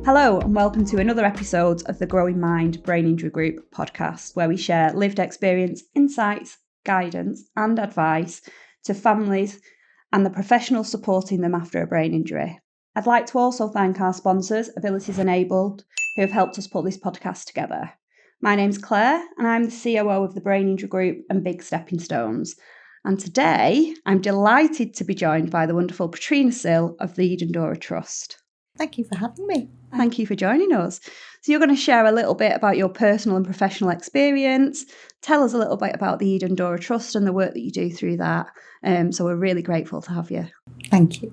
Hello and welcome to another episode of the Growing Mind Brain Injury Group podcast, where we share lived experience, insights, guidance and advice to families and the professionals supporting them after a brain injury. I'd like to also thank our sponsors, Abilities Enabled, who have helped us put this podcast together. My name's Claire and I'm the COO of the Brain Injury Group and Big Stepping Stones. And today I'm delighted to be joined by the wonderful Petrina Sill of the Eden Dora Trust. Thank you for having me. Thank you for joining us. So you're going to share a little bit about your personal and professional experience. Tell us a little bit about the Eden Dora Trust and the work that you do through that. So we're really grateful to have you. Thank you.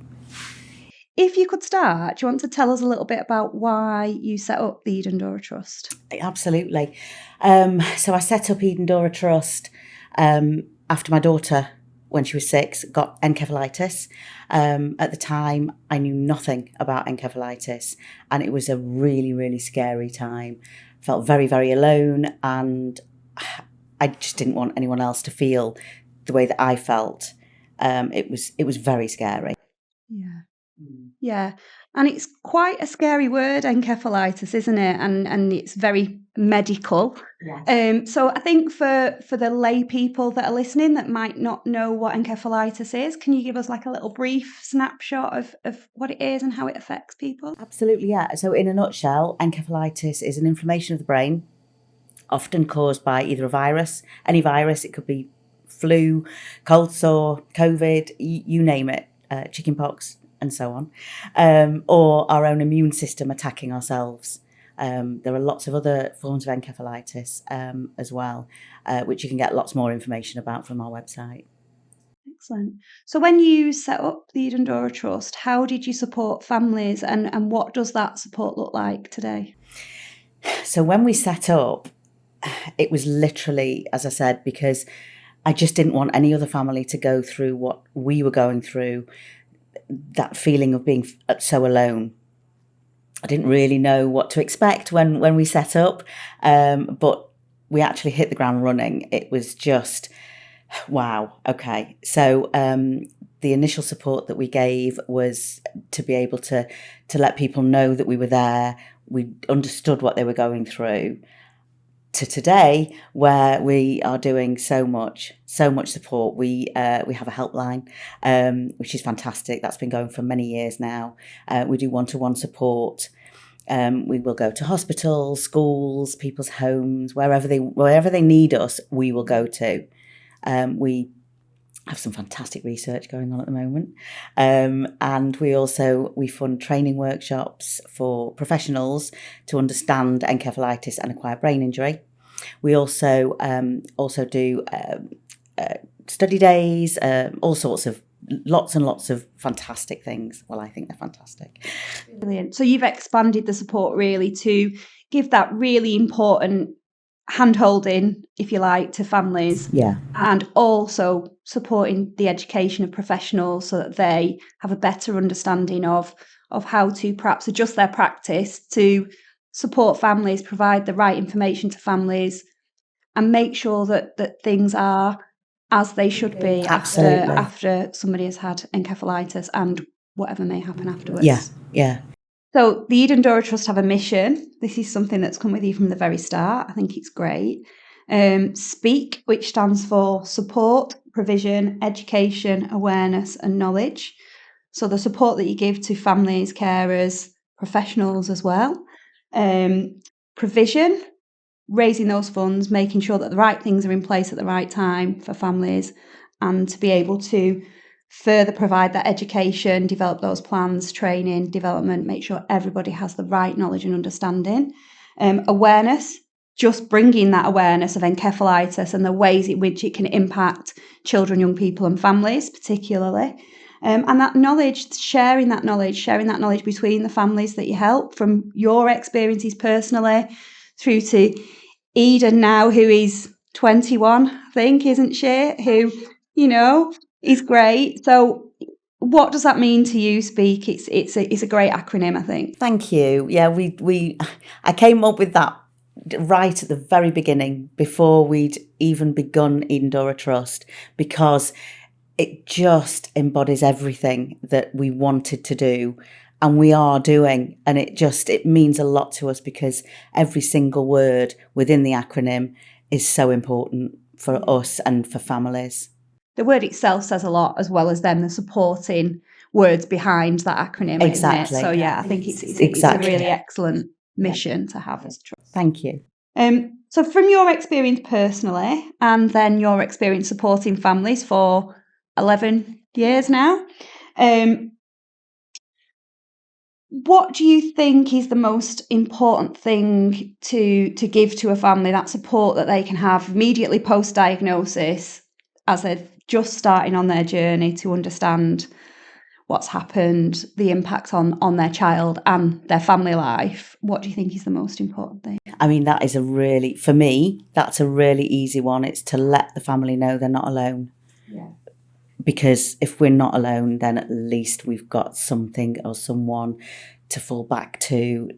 If you could start, do you want to tell us a little bit about why you set up the Eden Dora Trust? Absolutely. So I set up Eden Dora Trust after my daughter, when she was 6, got encephalitis. At the time, I knew nothing about encephalitis, and it was a really, really scary time. Felt very, very alone, and I just didn't want anyone else to feel the way that I felt. It was very scary. Yeah. And it's quite a scary word, encephalitis, isn't it? And it's very medical. Yes. So I think for the lay people that are listening that might not know what encephalitis is, can you give us like a little brief snapshot of what it is and how it affects people? Absolutely, yeah. So in a nutshell, encephalitis is an inflammation of the brain, often caused by either a virus, any virus. It could be flu, cold sore, COVID, you name it, chickenpox, and so on, or our own immune system attacking ourselves. There are lots of other forms of encephalitis as well, which you can get lots more information about from our website. Excellent. So when you set up the Eden Dora Trust, how did you support families and what does that support look like today? So when we set up, it was literally, as I said, because I just didn't want any other family to go through what we were going through, that feeling of being so alone. I didn't really know what to expect when we set up, but we actually hit the ground running. It was just, wow, okay. So the initial support that we gave was to be able to let people know that we were there, we understood what they were going through, to today where we are doing so much support. We have a helpline, which is fantastic. That's been going for many years now. We do one-to-one support. We will go to hospitals, schools, people's homes, wherever they need us, we will go to. We have some fantastic research going on at the moment. And we fund training workshops for professionals to understand encephalitis and acquired brain injury. We also do study days, all sorts of lots and lots of fantastic things. Well, I think they're fantastic. Brilliant. So you've expanded the support really to give that really important hand-holding, if you like, to families. Yeah. And also supporting the education of professionals so that they have a better understanding of how to perhaps adjust their practice to support families, provide the right information to families, and make sure that things are as they should be after somebody has had encephalitis and whatever may happen afterwards. Yeah. So the Eden Dora Trust have a mission. This is something that's come with you from the very start. I think it's great. SPEAK, which stands for Support, Provision, Education, Awareness and Knowledge. So the support that you give to families, carers, professionals as well. Provision, raising those funds, making sure that the right things are in place at the right time for families, and to be able to further provide that education, develop those plans, training, development, make sure everybody has the right knowledge and understanding. Awareness, just bringing that awareness of encephalitis and the ways in which it can impact children, young people and families particularly. And that knowledge, sharing that knowledge between the families that you help, from your experiences personally through to Eden now, who is 21, I think, isn't she? Who, is great. So what does that mean to you, SPEAK? It's a great acronym, I think. Thank you. Yeah, I came up with that right at the very beginning, before we'd even begun Eden Dora Trust, because it just embodies everything that we wanted to do And we are doing, and it means a lot to us because every single word within the acronym is so important for us and for families. The word itself says a lot, as well as then the supporting words behind that acronym, Exactly. isn't it? So yeah, I think it's a really excellent mission to have as a trust. Thank you. So from your experience personally, and then your experience supporting families for 11 years now, what do you think is the most important thing to give to a family, that support that they can have immediately post-diagnosis as they're just starting on their journey to understand what's happened, the impact on their child and their family life? What do you think is the most important thing? I mean, for me, that's a really easy one. It's to let the family know they're not alone. Yeah. Because if we're not alone, then at least we've got something or someone to fall back to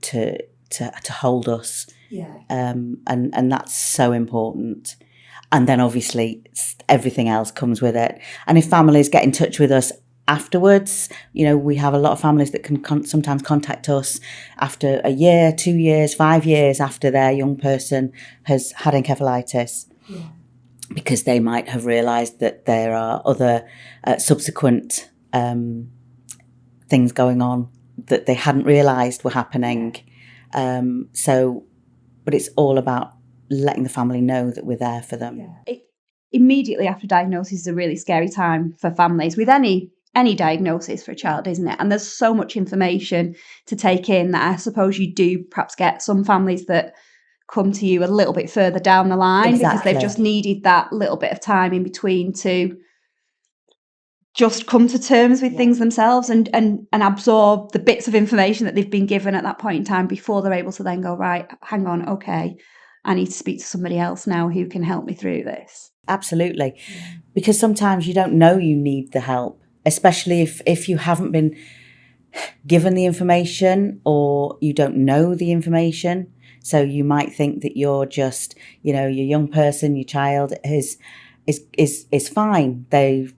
hold us. Yeah. And that's so important. And then obviously everything else comes with it. And if families get in touch with us afterwards, we have a lot of families that can sometimes contact us after a year, 2 years, 5 years after their young person has had encephalitis. Yeah. Because they might have realised that there are other subsequent things going on that they hadn't realised were happening. But it's all about letting the family know that we're there for them. Yeah. Immediately after diagnosis is a really scary time for families with any diagnosis for a child, isn't it? And there's so much information to take in that I suppose you do perhaps get some families that come to you a little bit further down the line. Exactly. Because they've just needed that little bit of time in between to just come to terms with things themselves and absorb the bits of information that they've been given at that point in time before they're able to then go, right, hang on, okay, I need to speak to somebody else now who can help me through this. Absolutely. Because sometimes you don't know you need the help, especially if you haven't been given the information or you don't know the information. So you might think that you're just, your young person, your child is fine. They've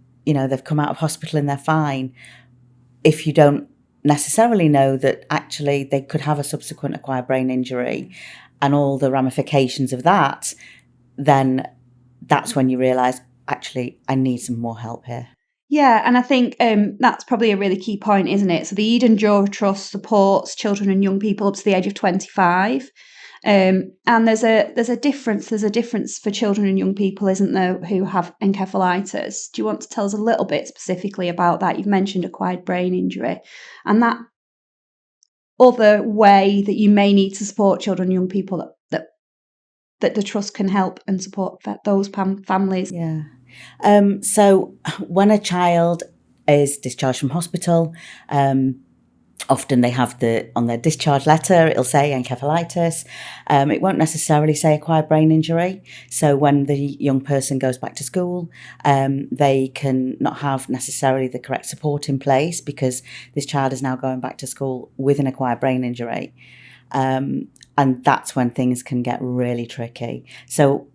come out of hospital and they're fine. If you don't necessarily know that actually they could have a subsequent acquired brain injury and all the ramifications of that, then that's when you realise, actually, I need some more help here. Yeah, and I think that's probably a really key point, isn't it? So the Eden Dora Trust supports children and young people up to the age of 25. And there's a difference. There's a difference for children and young people, isn't there, who have encephalitis. Do you want to tell us a little bit specifically about that? You've mentioned acquired brain injury, and that other way that you may need to support children and young people that the trust can help and support those families. Yeah. So when a child is discharged from hospital, often they have on their discharge letter, it'll say encephalitis. It won't necessarily say acquired brain injury. So when the young person goes back to school, they can not have necessarily the correct support in place because this child is now going back to school with an acquired brain injury. And that's when things can get really tricky. So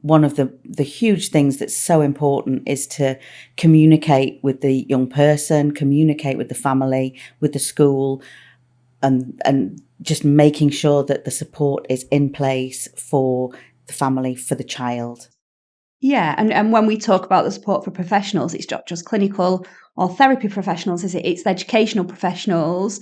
one of the huge things that's so important is to communicate with the young person, communicate with the family, with the school, and just making sure that the support is in place for the family, for the child. Yeah, and when we talk about the support for professionals, it's not just clinical or therapy professionals, is it? It's the educational professionals,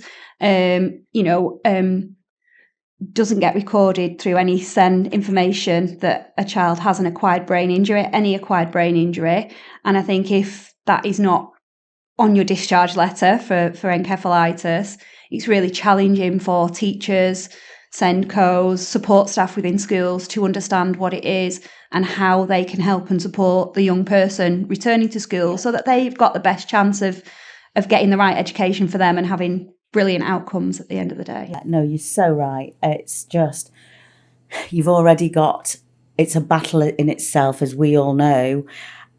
doesn't get recorded through any SEN information that a child has an acquired brain injury, any acquired brain injury. And I think if that is not on your discharge letter for encephalitis, it's really challenging for teachers, SENCOs, support staff within schools to understand what it is and how they can help and support the young person returning to school so that they've got the best chance of getting the right education for them and having brilliant outcomes at the end of the day. No, you're so right. It's just, you've already got, it's a battle in itself, as we all know,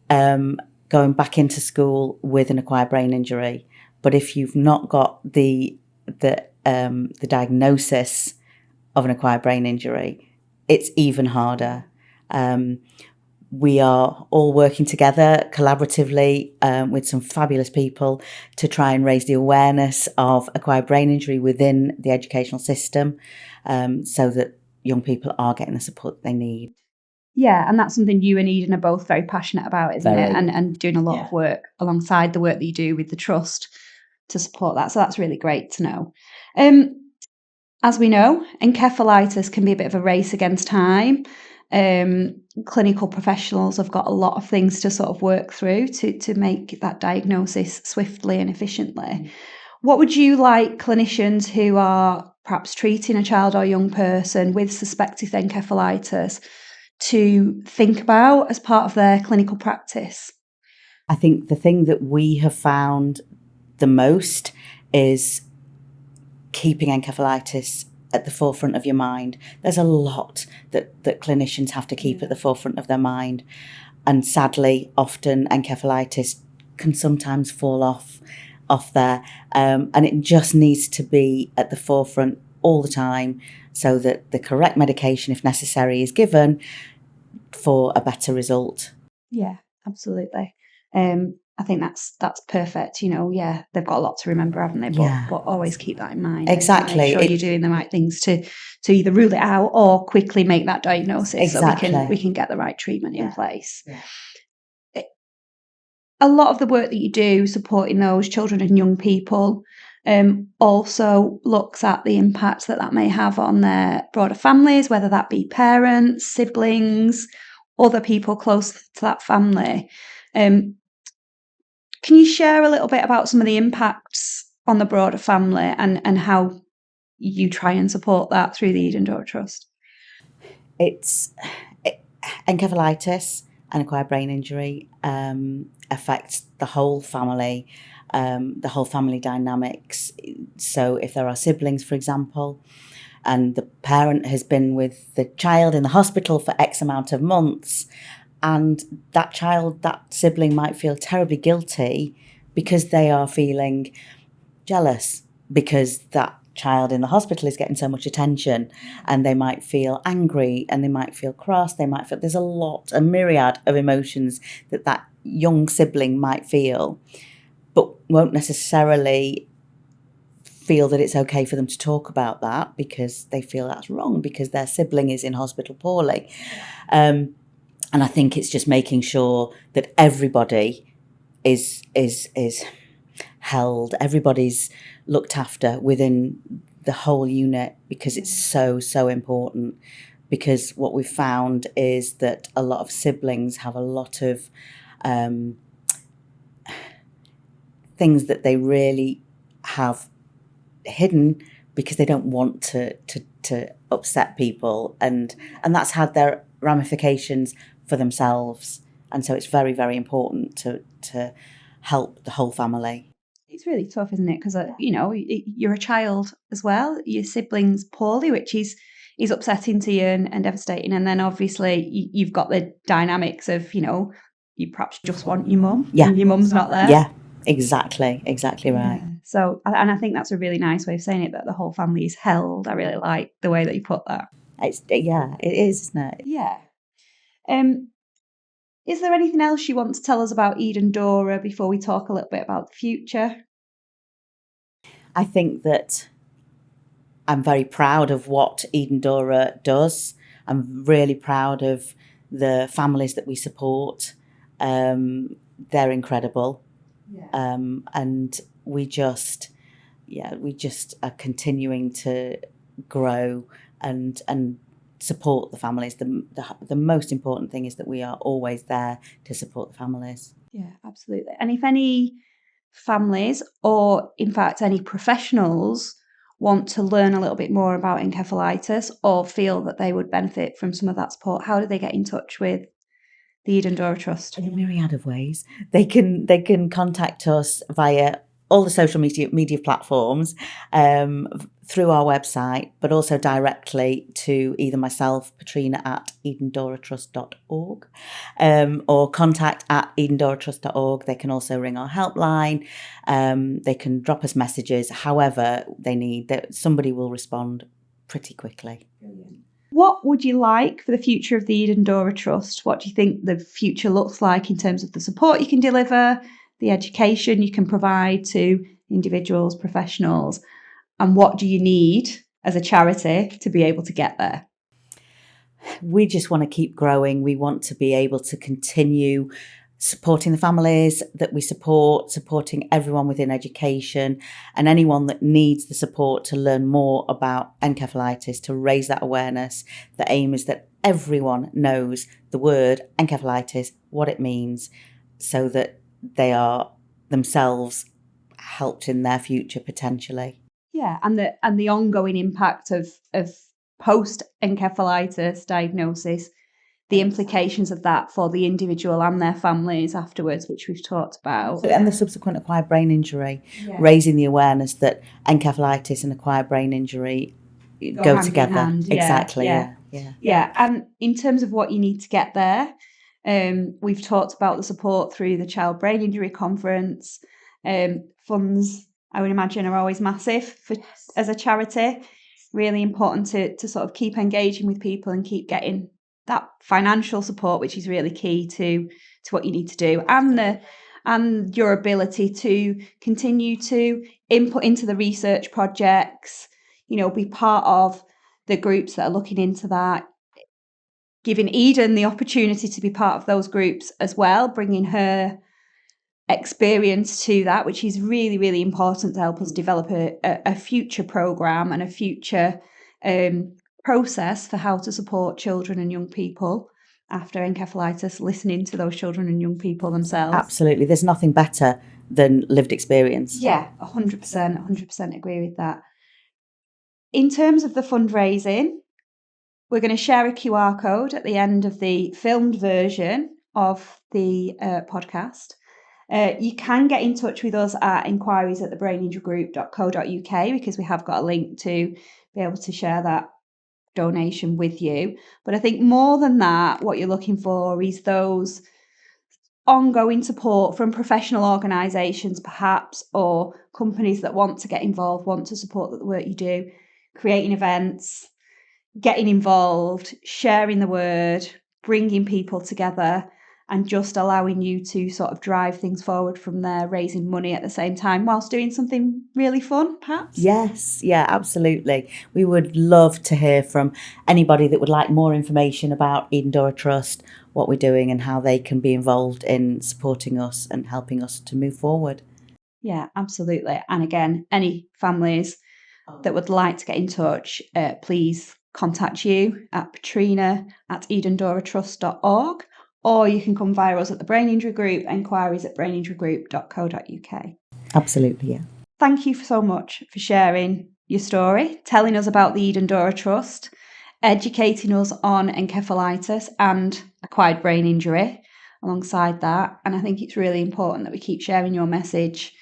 going back into school with an acquired brain injury. But if you've not got the diagnosis of an acquired brain injury, it's even harder. we are all working together collaboratively with some fabulous people to try and raise the awareness of acquired brain injury within the educational system, so that young people are getting the support they need. Yeah, and that's something you and Eden are both very passionate about, isn't it? Very. And doing a lot of work alongside the work that you do with the trust to support that. So that's really great to know. As we know, encephalitis can be a bit of a race against time. Clinical professionals have got a lot of things to sort of work through to make that diagnosis swiftly and efficiently. What would you like clinicians who are perhaps treating a child or young person with suspected encephalitis to think about as part of their clinical practice? I think the thing that we have found the most is keeping encephalitis at the forefront of your mind. There's a lot that clinicians have to keep at the forefront of their mind. And sadly, often encephalitis can sometimes fall off there. And it just needs to be at the forefront all the time so that the correct medication, if necessary, is given for a better result. Yeah, absolutely. I think that's perfect. Yeah, they've got a lot to remember, haven't they? But always keep that in mind. Exactly. And make sure you're doing the right things to either rule it out or quickly make that diagnosis so we can get the right treatment in place. A lot of the work that you do supporting those children and young people also looks at the impact that may have on their broader families, whether that be parents, siblings, other people close to that family. Can you share a little bit about some of the impacts on the broader family and how you try and support that through the Eden Dora Trust? Encephalitis and acquired brain injury affects the whole family, the whole family dynamics. So if there are siblings, for example, and the parent has been with the child in the hospital for X amount of months, and that sibling might feel terribly guilty because they are feeling jealous because that child in the hospital is getting so much attention, and they might feel angry and they might feel cross, there's a myriad of emotions that young sibling might feel, but won't necessarily feel that it's okay for them to talk about that because they feel that's wrong because their sibling is in hospital poorly. And I think it's just making sure that everybody is held, everybody's looked after within the whole unit, because it's so important. Because what we've found is that a lot of siblings have a lot of things that they really have hidden because they don't want to upset people, and that's had their ramifications for themselves. And so it's very, very important to help the whole family. It's really tough, isn't it? Because you're a child as well. Your sibling's poorly, which is upsetting to you and devastating. And then obviously you've got the dynamics of you perhaps just want your mum, and your mum's not there. Yeah, exactly right. Yeah. So, and I think that's a really nice way of saying it, that the whole family is held. I really like the way that you put that. It is, isn't it? Yeah. Is there anything else you want to tell us about Eden Dora before we talk a little bit about the future? I think that I'm very proud of what Eden Dora does. I'm really proud of the families that we support. They're incredible. Yeah. And we just are continuing to grow and support the families. The most important thing is that we are always there to support the families. Yeah, absolutely. And if any families, or in fact any professionals, want to learn a little bit more about encephalitis or feel that they would benefit from some of that support, how do they get in touch with the Eden Dora Trust? In a myriad of ways. They can contact us via all the social media platforms, through our website, but also directly to either myself, Petrina at edendoratrust.org, or contact at edendoratrust.org. They can also ring our helpline. They can drop us messages, however they need. Somebody will respond pretty quickly. Brilliant. What would you like for the future of the Eden Dora Trust? What do you think the future looks like in terms of the support you can deliver, the education you can provide to individuals, professionals, and what do you need as a charity to be able to get there? We just want to keep growing. We want to be able to continue supporting the families that we support, supporting everyone within education and anyone that needs the support to learn more about encephalitis, to raise that awareness. The aim is that everyone knows the word encephalitis, what it means, so that they are themselves helped in their future potentially. Yeah, and the ongoing impact of post encephalitis diagnosis, the implications of that for the individual and their families afterwards, which we've talked about. And the subsequent acquired brain injury, raising the awareness that encephalitis and acquired brain injury go together. Hand. Exactly. Yeah. And in terms of what you need to get there, we've talked about the support through the Child Brain Injury Conference. Funds, I would imagine, are always massive as a charity. Really important to sort of keep engaging with people and keep getting that financial support, which is really key to what you need to do, and your ability to continue to input into the research projects, be part of the groups that are looking into that, giving Eden the opportunity to be part of those groups as well, bringing her experience to that, which is really, really important to help us develop a future programme and a future process for how to support children and young people after encephalitis, listening to those children and young people themselves. Absolutely. There's nothing better than lived experience. Yeah, 100% agree with that. In terms of the fundraising, we're going to share a QR code at the end of the filmed version of the podcast. You can get in touch with us at inquiries@thebraininjurygroup.co.uk because we have got a link to be able to share that donation with you. But I think more than that, what you're looking for is those ongoing support from professional organisations perhaps, or companies that want to get involved, want to support the work you do, creating events, getting involved, sharing the word, bringing people together, and just allowing you to sort of drive things forward from there, raising money at the same time whilst doing something really fun, perhaps? Yes, yeah, absolutely. We would love to hear from anybody that would like more information about Eden Dora Trust, what we're doing and how they can be involved in supporting us and helping us to move forward. Yeah, absolutely. And again, any families that would like to get in touch, please contact you at petrina@edendoratrust.org, or you can come via us at the Brain Injury Group, enquiries@braininjurygroup.co.uk. Absolutely, yeah. Thank you so much for sharing your story, telling us about the Eden Dora Trust, educating us on encephalitis and acquired brain injury alongside that. And I think it's really important that we keep sharing your message,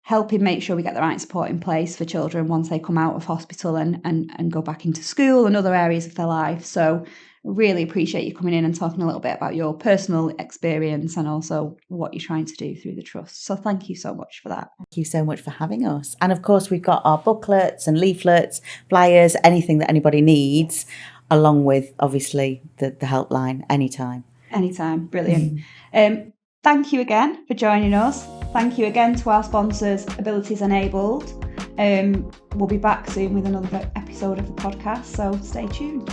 helping make sure we get the right support in place for children once they come out of hospital and go back into school and other areas of their life. So really appreciate you coming in and talking a little bit about your personal experience and also what you're trying to do through the trust. So thank you so much for that. Thank you so much for having us. And of course, we've got our booklets and leaflets, flyers, anything that anybody needs, along with obviously the helpline anytime. Anytime. Brilliant. Thank you again for joining us. Thank you again to our sponsors, Abilities Enabled. We'll be back soon with another episode of the podcast, so stay tuned.